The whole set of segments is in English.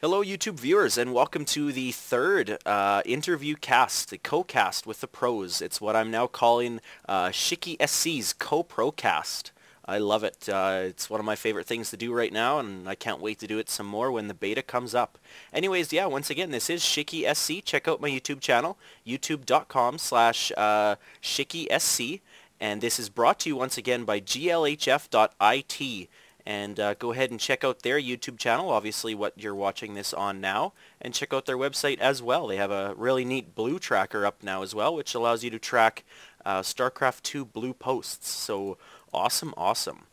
Hello, YouTube viewers, and welcome to the third interview cast, the co-cast with the pros. It's what I'm now calling SchickySC's co-pro cast. I love it. It's one of my favorite things to do right now, and I can't wait to do it some more when the beta comes up. Anyways, yeah, once again, this is SchickySC. Check out my YouTube channel, youtube.com/SchickySC, and this is brought to you once again by GLHF.it. And go ahead and check out their YouTube channel, obviously what you're watching this on now, and check out their website as well. They have a really neat blue tracker up now as well, which allows you to track StarCraft 2 blue posts. So awesome, awesome.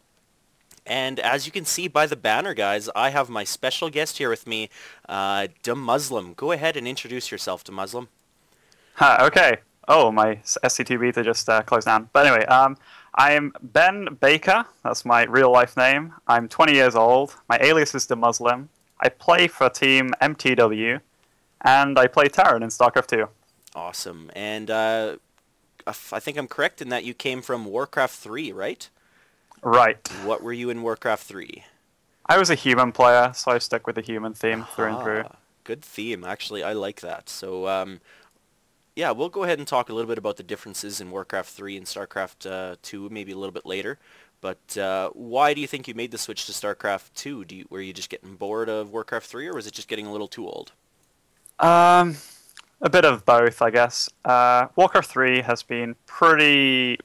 And as you can see by the banner, guys, I have my special guest here with me, Demuslim. Go ahead and introduce yourself, Demuslim. Okay. Oh, my SC2 beta just closed down. But anyway, I'm Ben Baker. That's my real-life name. I'm 20 years old. My alias is Demuslim. I play for Team MTW, and I play Terran in StarCraft 2. Awesome. And I think I'm correct in that you came from Warcraft 3, right? Right. What were you in Warcraft 3? I was a human player, so I stuck with the human theme through and through. Good theme. Actually, I like that. So, yeah, we'll go ahead and talk a little bit about the differences in Warcraft 3 and StarCraft 2 maybe a little bit later. But why do you think you made the switch to StarCraft 2? Were you just getting bored of Warcraft 3, or was it just getting a little too old? A bit of both, I guess. Warcraft 3 has been pretty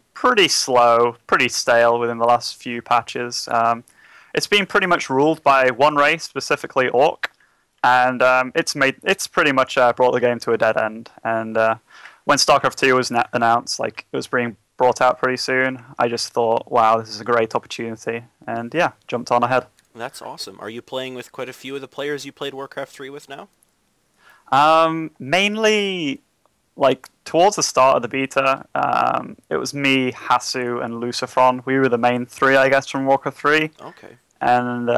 slow, pretty stale within the last few patches. It's been pretty much ruled by one race, specifically Orc. And it's pretty much brought the game to a dead end. And when StarCraft 2 was announced, like it was being brought out pretty soon, I just thought, wow, this is a great opportunity. And yeah, jumped on ahead. That's awesome. Are you playing with quite a few of the players you played Warcraft 3 with now? Mainly, like towards the start of the beta, it was me, Hasu, and Lucifron. We were the main three, I guess, from Warcraft 3. Okay. And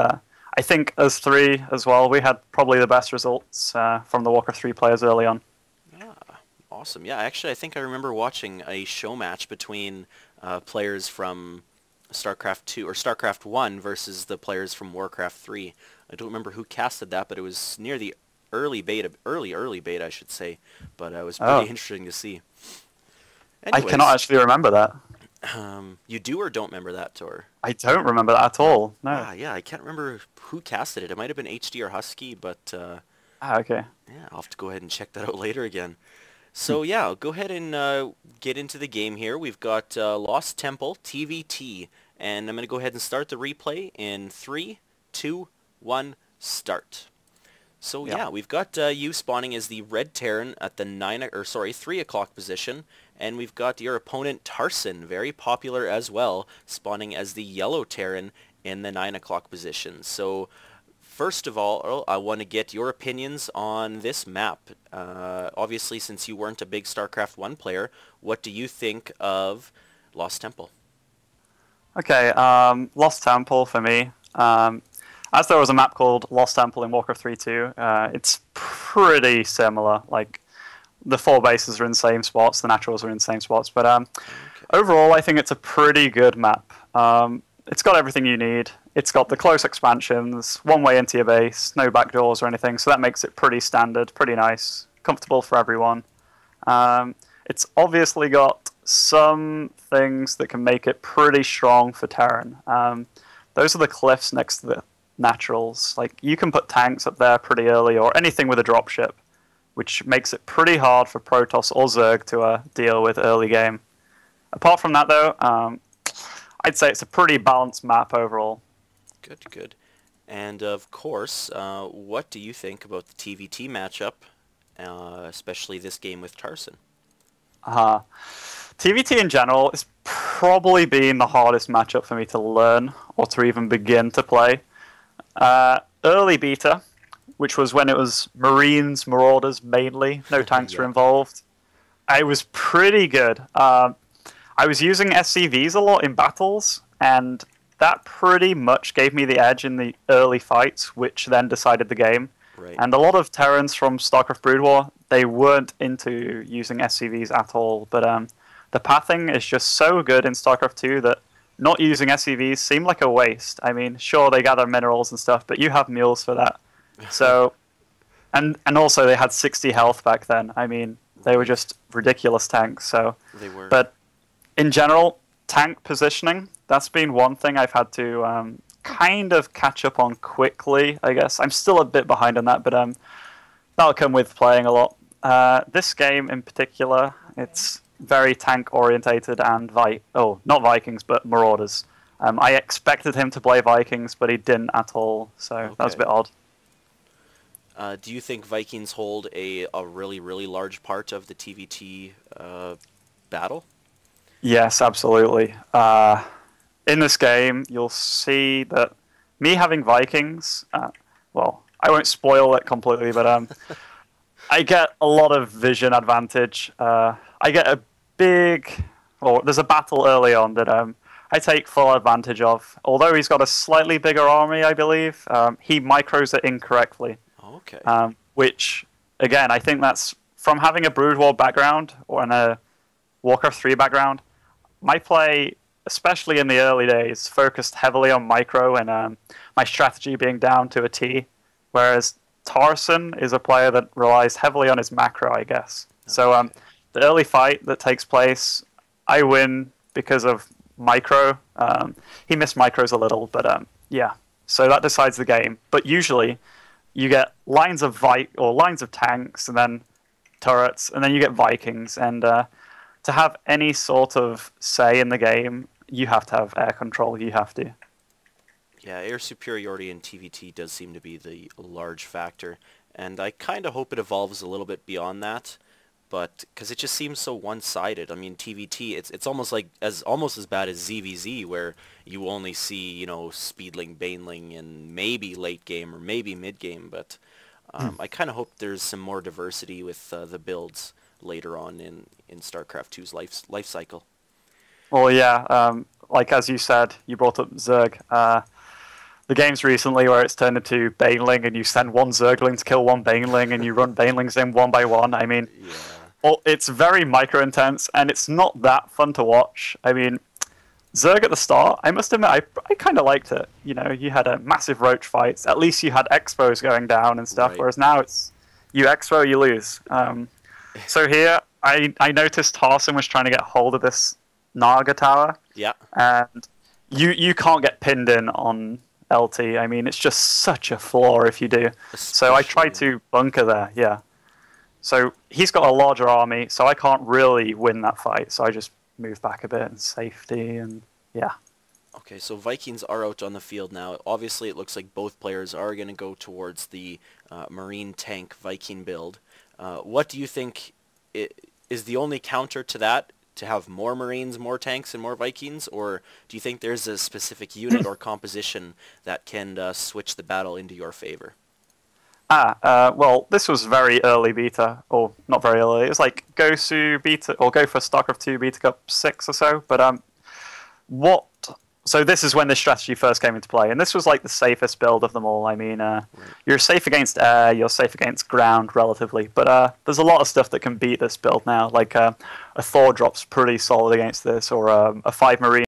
I think as three as well, we had probably the best results from the Warcraft 3 players early on. Ah, awesome. Yeah, actually, I think I remember watching a show match between players from StarCraft 2 or StarCraft 1 versus the players from Warcraft 3. I don't remember who casted that, but it was near the early beta, I should say. But it was pretty interesting to see. Anyways, I cannot actually remember that. You do or don't remember that, or? I don't remember that at all. No. Yeah, I can't remember who casted it. It might have been HD or Husky, but okay. yeah, I'll have to go ahead and check that out later again. So yeah, I'll go ahead and get into the game here. We've got Lost Temple TVT, and I'm going to go ahead and start the replay in 3, 2, 1, start. So yeah, we've got you spawning as the red Terran at the 3 o'clock position, and we've got your opponent Tarson, very popular as well, spawning as the yellow Terran in the 9 o'clock position. So first of all, Earl, I want to get your opinions on this map. Obviously, since you weren't a big StarCraft 1 player, what do you think of Lost Temple? Okay, Lost Temple for me. As there was a map called Lost Temple in Warcraft 3 too, it's pretty similar. Like, the four bases are in the same spots, the naturals are in the same spots, but overall I think it's a pretty good map. It's got everything you need. It's got the close expansions, one way into your base, no backdoors or anything, so that makes it pretty standard, pretty nice, comfortable for everyone. It's obviously got some things that can make it pretty strong for Terran. Those are the cliffs next to the naturals. Like, you can put tanks up there pretty early, or anything with a dropship, which makes it pretty hard for Protoss or Zerg to deal with early game. Apart from that, though, I'd say it's a pretty balanced map overall. Good, good. And of course, what do you think about the TVT matchup, especially this game with Tarson? TVT in general has probably been the hardest matchup for me to learn or to even begin to play. Early beta, which was when it was Marines, Marauders mainly, no tanks were involved, I was pretty good. I was using SCVs a lot in battles, and that pretty much gave me the edge in the early fights, which then decided the game. Right. And a lot of Terrans from StarCraft Brood War, they weren't into using SCVs at all, but the pathing is just so good in StarCraft 2 that not using SCVs seemed like a waste. I mean, sure, they gather minerals and stuff, but you have mules for that. So And also they had 60 health back then. I mean, they were just ridiculous tanks. So They were. but in general, tank positioning, that's been one thing I've had to kind of catch up on quickly, I guess. I'm still a bit behind on that, but that'll come with playing a lot. This game in particular, it's very tank orientated and not Vikings, but Marauders. I expected him to play Vikings, but he didn't at all, so that was a bit odd. Do you think Vikings hold a really, really large part of the TVT battle? Yes, absolutely. In this game, you'll see that me having Vikings, well, I won't spoil it completely, but I get a lot of vision advantage. I get there's a battle early on that I take full advantage of. Although he's got a slightly bigger army, I believe, he micros it incorrectly. Okay. Which, again, I think that's from having a Brood War background or a Warcraft 3 background. My play, especially in the early days, focused heavily on micro and my strategy being down to a T, whereas Tarson is a player that relies heavily on his macro, I guess. Okay. So the early fight that takes place, I win because of micro. He missed micros a little, but yeah. So that decides the game. But usually, you get lines of tanks, and then turrets, and then you get Vikings. And to have any sort of say in the game, you have to have air control. You have to. Yeah, air superiority in TVT does seem to be the large factor, and I kind of hope it evolves a little bit beyond that. But because it just seems so one-sided. I mean, TVT, it's almost like almost as bad as ZVZ, where you only see Speedling, Baneling, and maybe late game or maybe mid game. But I kind of hope there's some more diversity with the builds later on in StarCraft 2's life cycle. Well, yeah, like as you said, you brought up Zerg. The games recently where it's turned into Baneling, and you send one Zergling to kill one Baneling, and you run Banelings in one by one. I mean. Yeah. Well, it's very micro-intense, and it's not that fun to watch. I mean, Zerg at the start, I must admit, I kind of liked it. You had a massive roach fights. At least you had expos going down and stuff, whereas now it's you expo, you lose. So here, I noticed Tarson was trying to get hold of this Naga tower. Yeah. And you can't get pinned in on LT. I mean, it's just such a flaw if you do. So I tried to bunker there, yeah. So he's got a larger army, so I can't really win that fight. So I just move back a bit in safety, and yeah. Okay, so Vikings are out on the field now. Obviously, it looks like both players are going to go towards the Marine tank Viking build. What do you think is the only counter to that, to have more Marines, more tanks, and more Vikings? Or do you think there's a specific unit or composition that can switch the battle into your favor? Well, this was very early beta, or not very early. It was like go to beta, or go for StarCraft 2 Beta Cup 6 or so. But so this is when this strategy first came into play, and this was like the safest build of them all. I mean, you're safe against air, you're safe against ground relatively, but there's a lot of stuff that can beat this build now. Like a Thor drop's pretty solid against this, or a 5 Marine